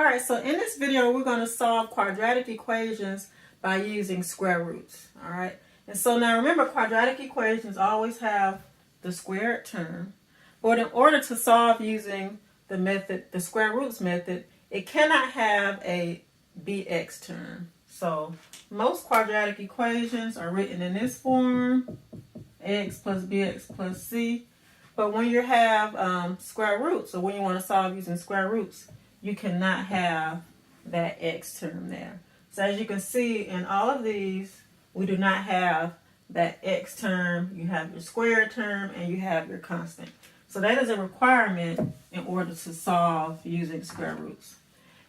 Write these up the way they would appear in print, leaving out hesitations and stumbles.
Alright, so in this video we're going to solve quadratic equations by using square roots. Alright, and so now remember, quadratic equations always have the squared term, but in order to solve using the method, the square roots method, it cannot have a bx term. So most quadratic equations are written in this form, x plus bx plus c. But when you have square roots, or when you want to solve using square roots, you cannot have that x term there. So as you can see in all of these, we do not have that x term. You have your square term and you have your constant. So that is a requirement in order to solve using square roots.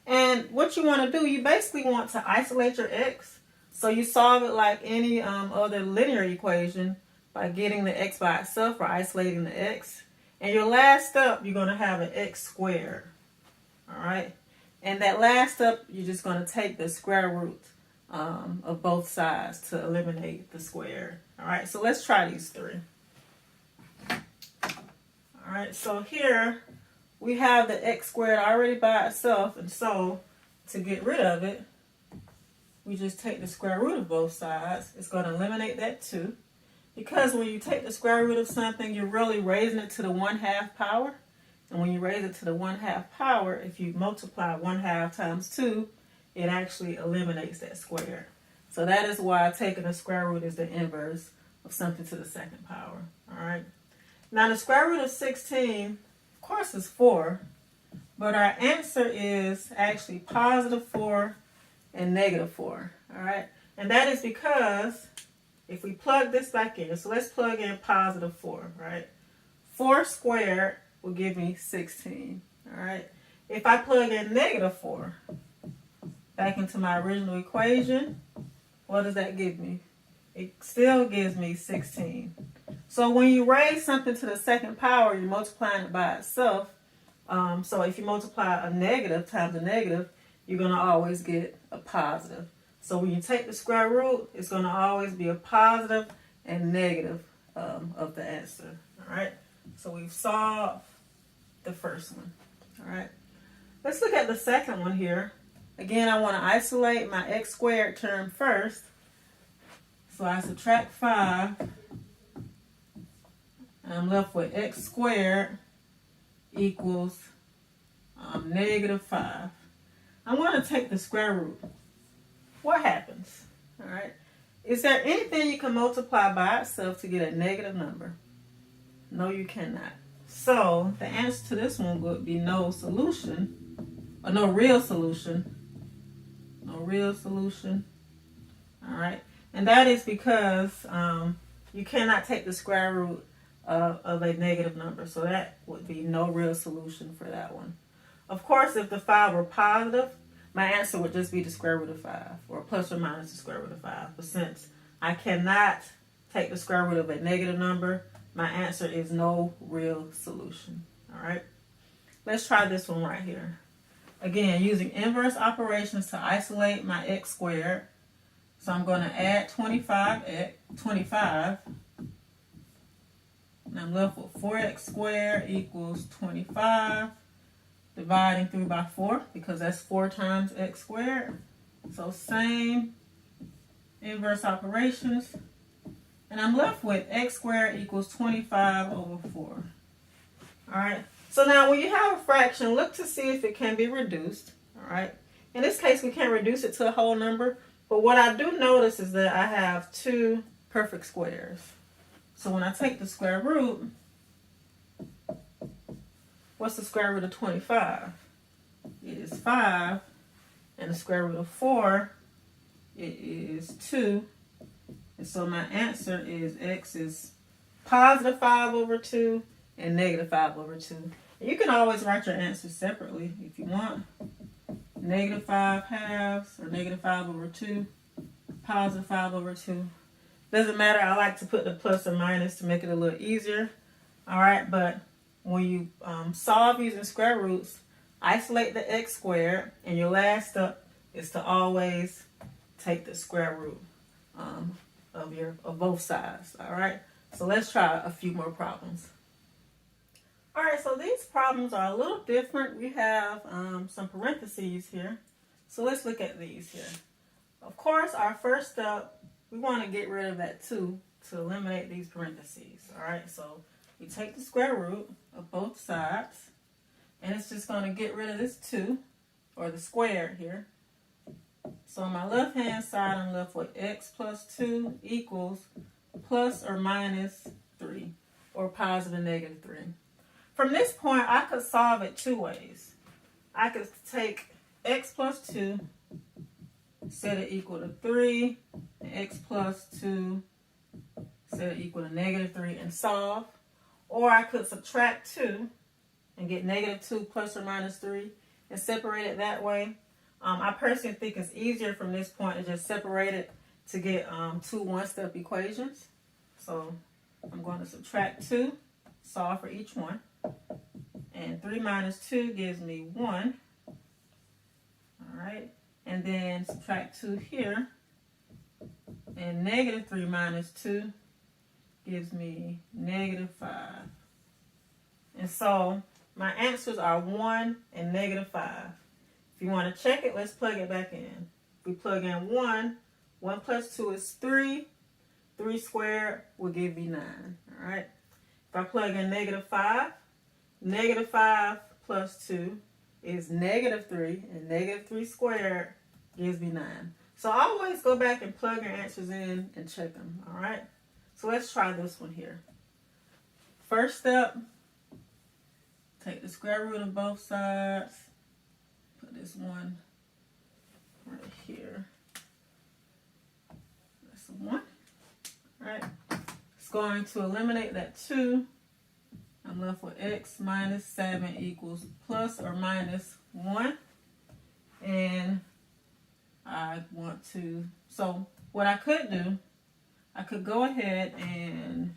And what you want to do, you basically want to isolate your x. So you solve it like any other linear equation by getting the x by itself or isolating the x. And your last step, you're going to have an x squared. Alright, and that last step, you're just going to take the square root of both sides to eliminate the square. Alright, so let's try these three. Alright, so here we have the x squared already by itself, and so to get rid of it, we just take the square root of both sides. It's going to eliminate that 2. Because when you take the square root of something, you're really raising it to the 1/2 power. And when you raise it to the 1/2 power, if you multiply 1/2 times 2, it actually eliminates that square. So that is why taking the square root is the inverse of something to the 2nd power. Alright. Now the square root of 16, of course, is 4. But our answer is actually positive 4 and negative 4. Alright. And that is because if we plug this back in, so let's plug in positive 4, right? 4 squared will give me 16. Alright. If I plug in negative 4 back into my original equation, what does that give me? It still gives me 16. So when you raise something to the 2nd power, you're multiplying it by itself. So if you multiply a negative times a negative, you're going to always get a positive. So when you take the square root, it's going to always be a positive and negative of the answer. Alright. So we've solved the first one. Alright. Let's look at the second one here. Again, I want to isolate my x squared term first. So I subtract 5. And I'm left with x squared equals negative 5. I want to take the square root. What happens? Alright. Is there anything you can multiply by itself to get a negative number? No, you cannot. So the answer to this one would be no solution, or no real solution. No real solution. Alright. And that is because you cannot take the square root of a negative number. So that would be no real solution for that one. Of course, if the 5 were positive, my answer would just be the square root of 5, or plus or minus the square root of 5. But since I cannot take the square root of a negative number, my answer is no real solution. Alright? Let's try this one right here. Again, using inverse operations to isolate my x squared. So I'm going to add 25. And I'm left with 4x squared equals 25. Dividing through by 4, because that's 4 times x squared. So same inverse operations. And I'm left with x squared equals 25 over 4. Alright. So now when you have a fraction, look to see if it can be reduced. Alright. In this case, we can't reduce it to a whole number. But what I do notice is that I have 2 perfect squares. So when I take the square root, what's the square root of 25? It is 5. And the square root of 4, it is 2. And so my answer is x is positive 5 over 2 and negative 5 over 2. And you can always write your answers separately if you want. Negative 5 halves, or negative 5 over 2, positive 5 over 2. Doesn't matter. I like to put the plus or minus to make it a little easier. Alright, but when you solve using square roots, isolate the x squared, and your last step is to always take the square root of both sides. All right. So let's try a few more problems. All right, so these problems are a little different. We have some parentheses here. So let's look at these here. Of course, our first step, we want to get rid of that 2 to eliminate these parentheses. All right, so we take the square root of both sides, and it's just going to get rid of this 2, or the squared here. So on my left-hand side, I'm left with x plus 2 equals plus or minus 3, or positive and negative 3. From this point, I could solve it 2 ways. I could take x plus 2, set it equal to 3, and x plus 2, set it equal to negative 3, and solve. Or I could subtract 2 and get negative 2 plus or minus 3 and separate it that way. I personally think it's easier from this point to just separate it to get 2 one-step equations. So I'm going to subtract 2, solve for each one. And 3 minus 2 gives me 1. All right. And then subtract 2 here. And negative 3 minus 2 gives me negative 5. And so my answers are 1 and negative 5. If you want to check it, let's plug it back in. If we plug in 1, 1 plus 2 is 3. 3 squared will give me 9. All right. If I plug in negative 5, negative 5 plus 2 is negative 3, and negative 3 squared gives me 9. So I always go back and plug your answers in and check them. All right. So let's try this one here. First step, take the square root of both sides. Put this one right here. That's a 1. All right. It's going to eliminate that 2. I'm left with x minus 7 equals plus or minus 1. And I want to, so what I could do, I could go ahead and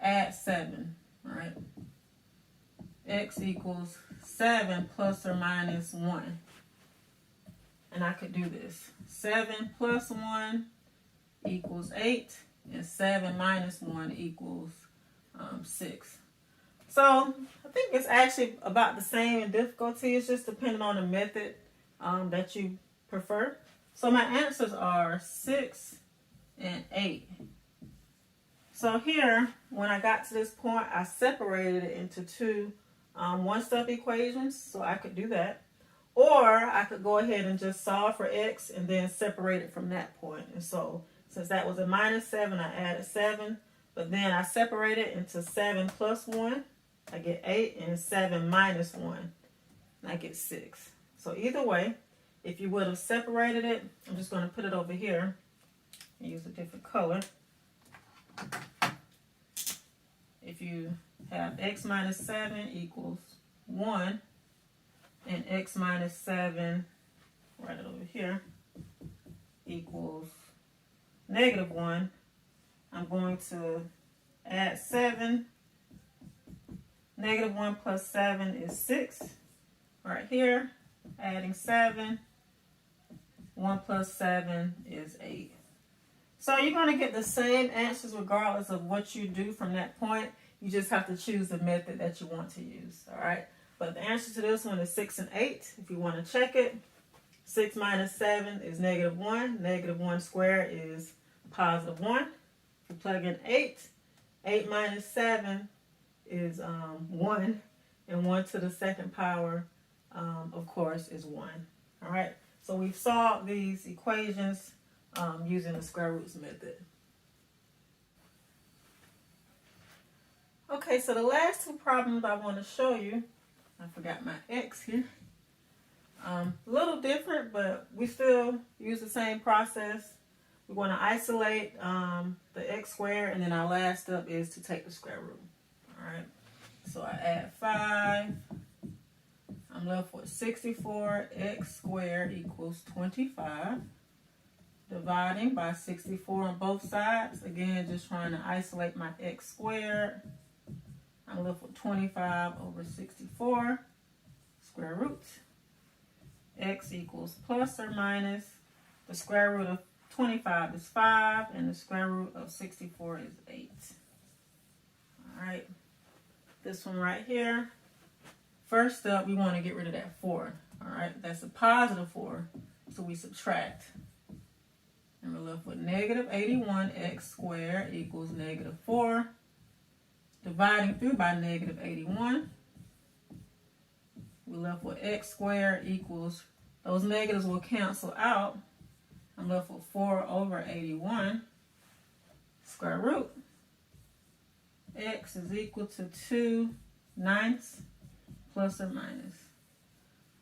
add 7, all right? X equals 7 plus or minus 1. And I could do this. 7 plus 1 equals 8, and 7 minus 1 equals 6. So I think it's actually about the same in difficulty. It's just depending on the method that you prefer. So my answers are 6 and 8. So here, when I got to this point, I separated it into 2 one-step equations. So I could do that. Or I could go ahead and just solve for x and then separate it from that point. And so since that was a minus 7, I added 7. But then I separate it into 7 plus 1. I get 8, and 7 minus 1. And I get 6. So either way, if you would have separated it, I'm just going to put it over here and use a different color. If you have x minus 7 equals 1, and x minus 7, right over here, equals negative 1, I'm going to add 7. Negative 1 plus 7 is 6. Right here, adding 7. 1 plus 7 is 8. So you're going to get the same answers regardless of what you do from that point. You just have to choose the method that you want to use. All right. But the answer to this one is 6 and 8. If you want to check it, 6 minus 7 is negative 1. Negative 1 squared is positive 1. If you plug in 8, 8 minus 7 is 1. And 1 to the second power, of course, is 1. All right. So we've solved these equations using the square roots method. Okay, so the last 2 problems I want to show you, I forgot my X here. A little different, but we still use the same process. We want to isolate the x squared, and then our last step is to take the square root. All right, so I add 5. I'm left with 64x squared equals 25. Dividing by 64 on both sides. Again, just trying to isolate my x squared. I'm left with 25 over 64. Square root. X equals plus or minus. The square root of 25 is 5, and the square root of 64 is 8. All right. this one right here. First up, we want to get rid of that 4. All right, that's a positive 4. So we subtract. And we're left with negative 81x squared equals negative 4. Dividing through by negative 81. We're left with x squared equals, those negatives will cancel out. I'm left with 4 over 81. Square root. X is equal to 2/9 plus or minus.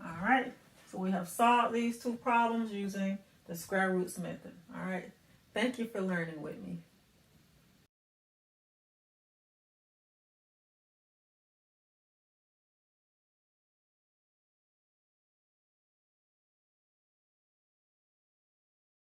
All right, so we have solved these two problems using the square roots method. All right, thank you for learning with me.